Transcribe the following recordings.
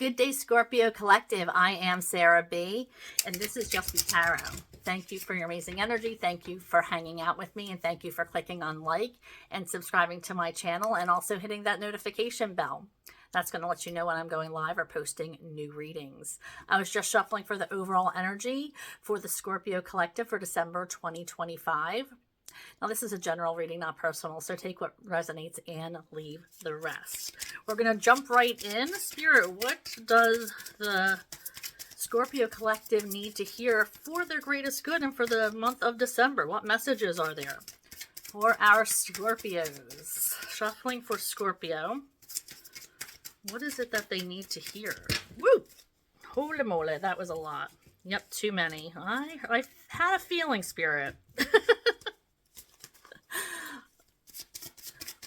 Good day, Scorpio Collective. I am Sarah B, and this is Just Be Tarot. Thank you for your amazing energy. Thank you for hanging out with me, and thank you for clicking on like and subscribing to my channel, and also hitting that notification bell. That's going to let you know when I'm going live or posting new readings. I was just shuffling for the overall energy for the Scorpio Collective for December 2025. Now, this is a general reading, not personal, so take what resonates and leave the rest. We're going to jump right in. Spirit, what does the Scorpio Collective need to hear for their greatest good and for the month of December? What messages are there for our Scorpios? Shuffling for Scorpio. What is it that they need to hear? Woo! Holy moly, that was a lot. Yep, too many. I had a feeling, Spirit.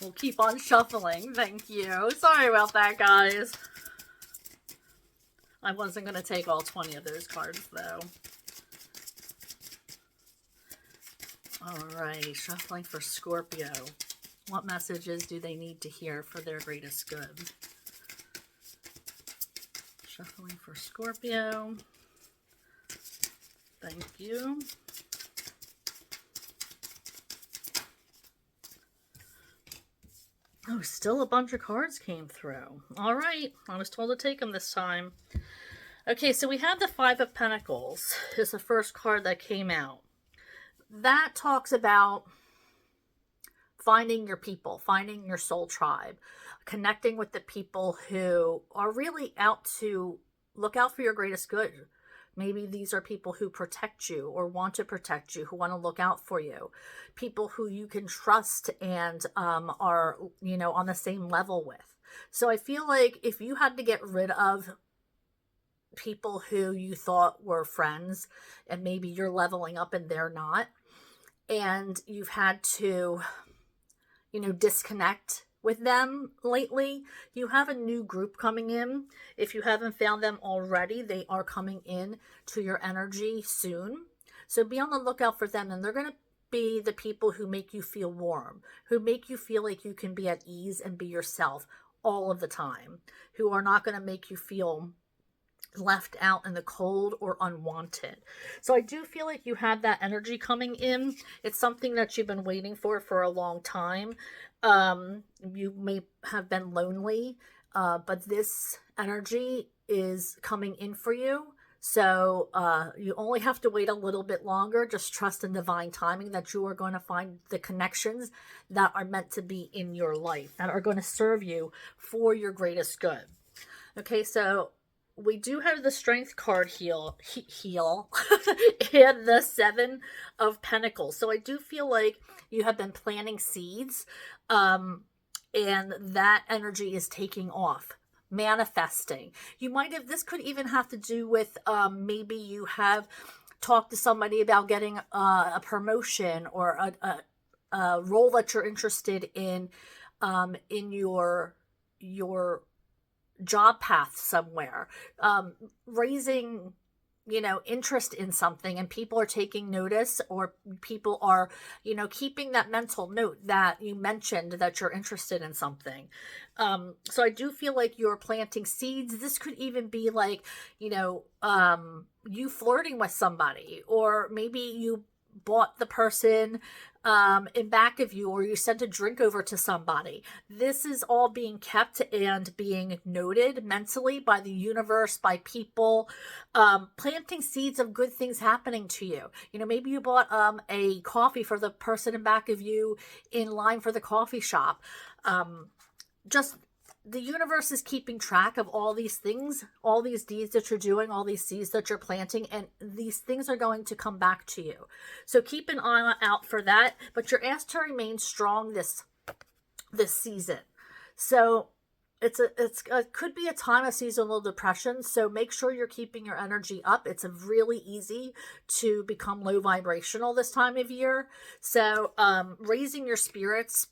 We'll keep on shuffling. Thank you. Sorry about that, guys. I wasn't going to take all 20 of those cards, though. Alright, shuffling for Scorpio. What messages do they need to hear for their greatest good? Shuffling for Scorpio. Thank you. Oh, still a bunch of cards came through. All right. I was told to take them this time. Okay, so we have the Five of Pentacles. It's the first card that came out. That talks about finding your people, finding your soul tribe, connecting with the people who are really out to look out for your greatest good. Maybe these are people who protect you or want to protect you, who want to look out for you. People who you can trust and are, on the same level with. So I feel like if you had to get rid of people who you thought were friends and maybe you're leveling up and they're not, and you've had to, disconnect with them lately, you have a new group coming in. If you haven't found them already, they are coming in to your energy soon. So be on the lookout for them, and they're going to be the people who make you feel warm, who make you feel like you can be at ease and be yourself all of the time, who are not going to make you feel left out in the cold or unwanted. So I do feel like you have that energy coming in. It's something that you've been waiting for a long time. You may have been lonely, but this energy is coming in for you. So you only have to wait a little bit longer. Just trust in divine timing that you are going to find the connections that are meant to be in your life, that are going to serve you for your greatest good. Okay, so we do have the Strength card heal and the Seven of Pentacles. So I do feel like you have been planting seeds, and that energy is taking off, manifesting. You might have, this could even have to do with maybe you have talked to somebody about getting a promotion or a role that you're interested in your job path somewhere, raising interest in something, and people are taking notice, or people are keeping that mental note that you mentioned that you're interested in something. So I do feel like you're planting seeds. This could even be like you flirting with somebody, or maybe you bought the person in back of you, or you sent a drink over to somebody. This is all being kept and being noted mentally by the universe, by people, planting seeds of good things happening to you. Maybe you bought a coffee for the person in back of you in line for the coffee shop. Just the universe is keeping track of all these things, all these deeds that you're doing, all these seeds that you're planting, and these things are going to come back to you. So keep an eye out for that, but you're asked to remain strong this season. So it could be a time of seasonal depression, so make sure you're keeping your energy up. It's really easy to become low vibrational this time of year. So raising your spirits,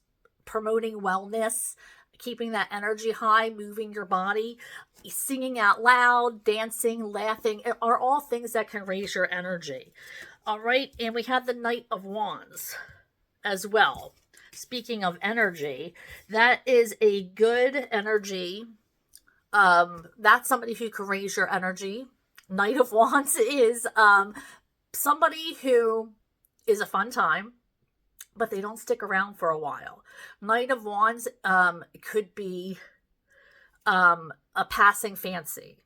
promoting wellness, keeping that energy high, moving your body, singing out loud, dancing, laughing, are all things that can raise your energy. All right, and we have the Knight of Wands as well. Speaking of energy, that is a good energy That's somebody who can raise your energy. Knight of Wands is somebody who is a fun time, but they don't stick around for a while. Knight of Wands could be a passing fancy.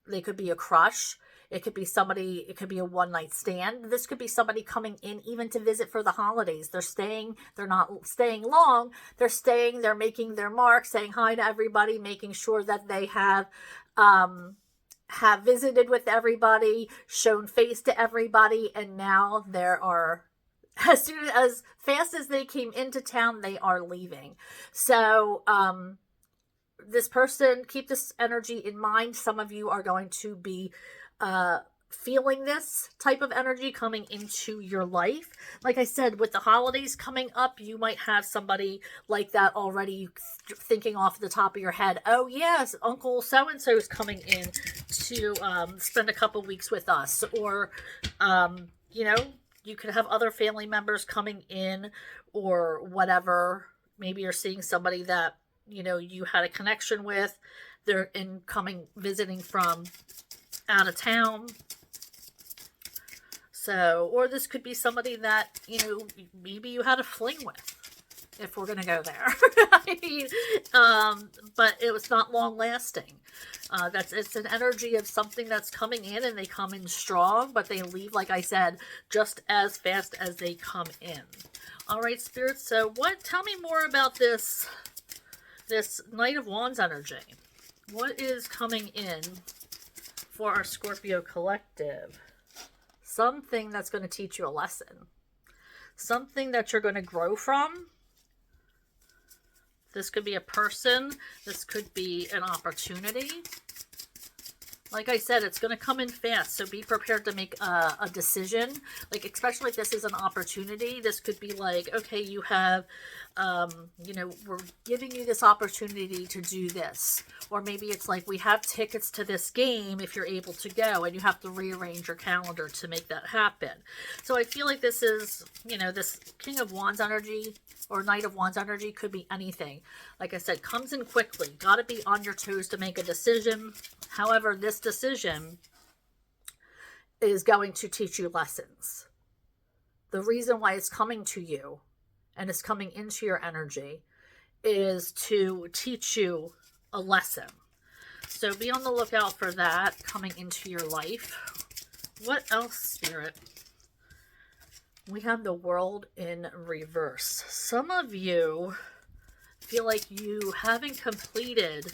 They could be a crush. It could be somebody, it could be a one night stand. This could be somebody coming in even to visit for the holidays. They're staying, they're not staying long. They're staying, they're making their mark, saying hi to everybody, making sure that they have visited with everybody, shown face to everybody, and now there are, as fast as they came into town, they are leaving. So this person, keep this energy in mind. Some of you are going to be feeling this type of energy coming into your life. Like I said, with the holidays coming up, you might have somebody like that already thinking off the top of your head, oh yes, Uncle so-and-so is coming in to spend a couple weeks with us. Or you could have other family members coming in or whatever. Maybe you're seeing somebody that you had a connection with. They're visiting from out of town. So, or this could be somebody that, maybe you had a fling with, if we're going to go there. I mean, but it was not long lasting. It's an energy of something that's coming in, and they come in strong, but they leave, like I said, just as fast as they come in. All right, spirits. So tell me more about this Knight of Wands energy. What is coming in for our Scorpio collective? Something that's going to teach you a lesson. Something that you're going to grow from. This could be a person. This could be an opportunity. Like I said, it's going to come in fast, so be prepared to make a decision. Like, especially if this is an opportunity, this could be like, okay, you have, we're giving you this opportunity to do this. Or maybe it's like, we have tickets to this game if you're able to go, and you have to rearrange your calendar to make that happen. So I feel like this is, this King of Wands energy or Knight of Wands energy could be anything. Like I said, comes in quickly. Got to be on your toes to make a decision. However, this decision is going to teach you lessons. The reason why it's coming to you and it's coming into your energy is to teach you a lesson. So be on the lookout for that coming into your life. What else, Spirit? We have the World in reverse. Some of you feel like you haven't completed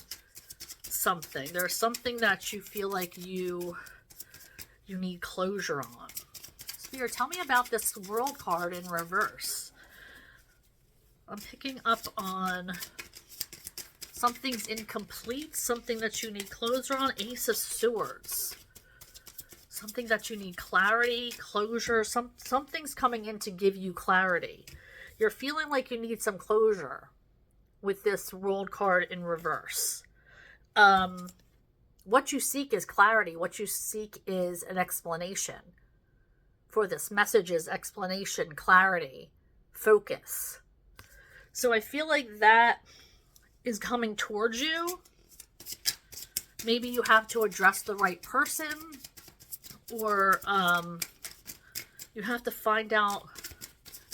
something. There's something that you feel like you need closure on. Spirit, tell me about this World card in reverse. I'm picking up on something's incomplete, something that you need closure on. Ace of Swords. Something that you need clarity, closure. Something's coming in to give you clarity. You're feeling like you need some closure with this World card in reverse. What you seek is clarity. What you seek is an explanation for this. Messages, explanation, clarity, focus. So I feel like that is coming towards you. Maybe you have to address the right person, or you have to find out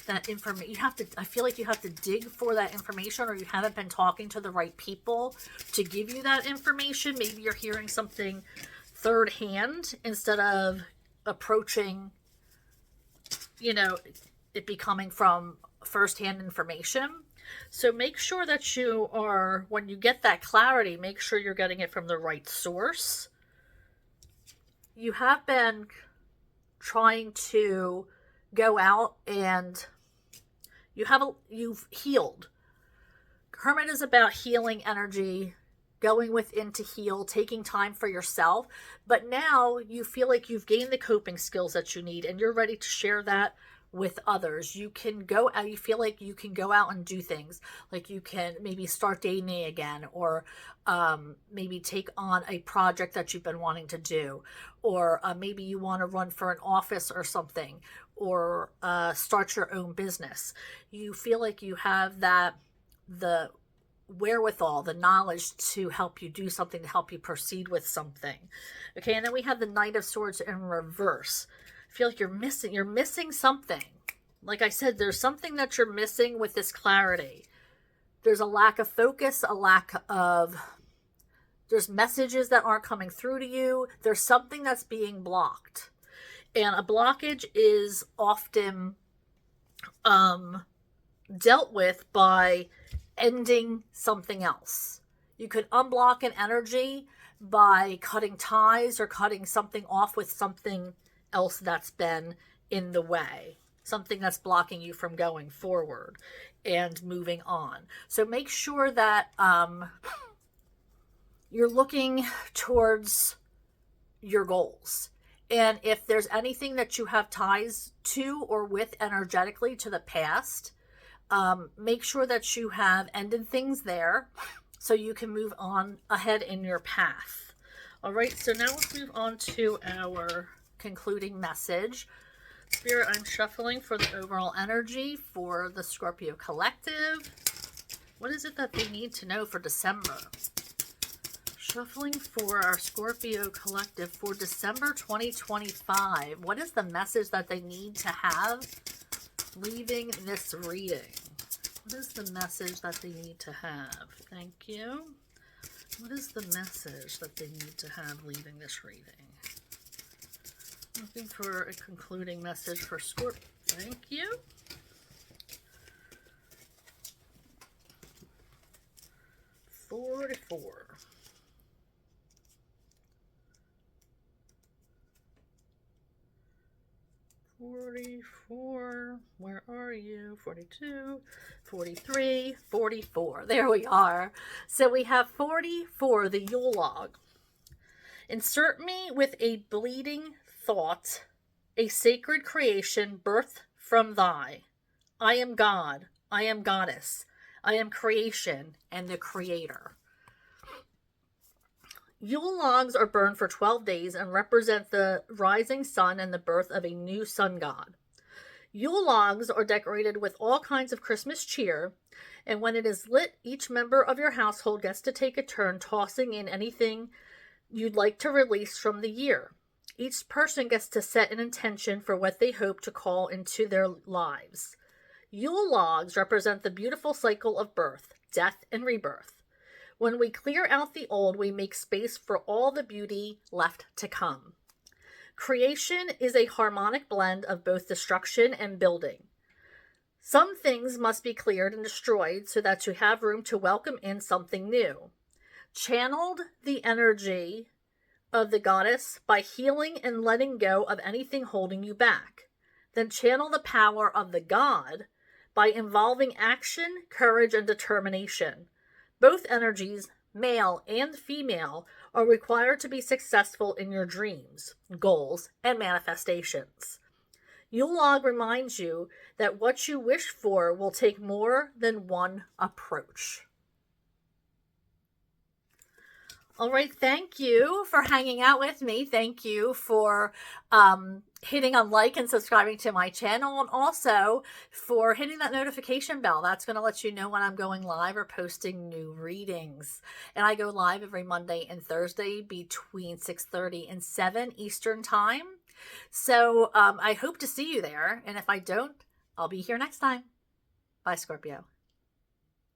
that information. I feel like you have to dig for that information, or you haven't been talking to the right people to give you that information. Maybe you're hearing something third hand instead of approaching, it be coming from first-hand information. So make sure that you are, when you get that clarity, make sure you're getting it from the right source. You have been trying to go out and you've healed. Hermit is about healing energy, going within to heal, taking time for yourself. But now you feel like you've gained the coping skills that you need, and you're ready to share that with others. You can go out, you feel like you can go out and do things. Like you can maybe start dating again, or maybe take on a project that you've been wanting to do, or maybe you want to run for an office or something, or start your own business. You feel like you have the wherewithal, the knowledge to help you do something, to help you proceed with something. Okay, and then we have the Knight of Swords in reverse. I feel like you're missing something. Like I said, there's something that you're missing with this clarity. There's a lack of focus, there's messages that aren't coming through to you. There's something that's being blocked. And a blockage is often dealt with by ending something else. You could unblock an energy by cutting ties or cutting something off with something else that's been in the way, something that's blocking you from going forward and moving on. So make sure that you're looking towards your goals. And if there's anything that you have ties to or with energetically to the past, make sure that you have ended things there so you can move on ahead in your path. All right, so now let's move on to our concluding message. Spirit, I'm shuffling for the overall energy for the Scorpio collective. What is it that they need to know for December? Shuffling for our Scorpio collective for December 2025. What is the message that they need to have leaving this reading? What is the message that they need to have? Thank you. What is the message that they need to have leaving this reading? Looking for a concluding message for Scorpio. Thank you. $44. 44, where are you? 42, 43, 44. There we are. So we have 44, the Yule log. Insert me with a bleeding thought, a sacred creation birthed from thy. I am God, I am goddess, I am creation and the creator. Yule logs are burned for 12 days and represent the rising sun and the birth of a new sun god. Yule logs are decorated with all kinds of Christmas cheer, and when it is lit, each member of your household gets to take a turn tossing in anything you'd like to release from the year. Each person gets to set an intention for what they hope to call into their lives. Yule logs represent the beautiful cycle of birth, death, and rebirth. When we clear out the old, we make space for all the beauty left to come. Creation is a harmonic blend of both destruction and building. Some things must be cleared and destroyed so that you have room to welcome in something new. Channeled the energy of the goddess by healing and letting go of anything holding you back. Then channel the power of the god by involving action, courage, and determination. Both energies, male and female, are required to be successful in your dreams, goals, and manifestations. Yule log reminds you that what you wish for will take more than one approach. All right, thank you for hanging out with me. Thank you for hitting on like and subscribing to my channel, and also for hitting that notification bell. That's going to let you know when I'm going live or posting new readings. And I go live every Monday and Thursday between 6:30 and 7 Eastern time. So I hope to see you there. And if I don't, I'll be here next time. Bye, Scorpio.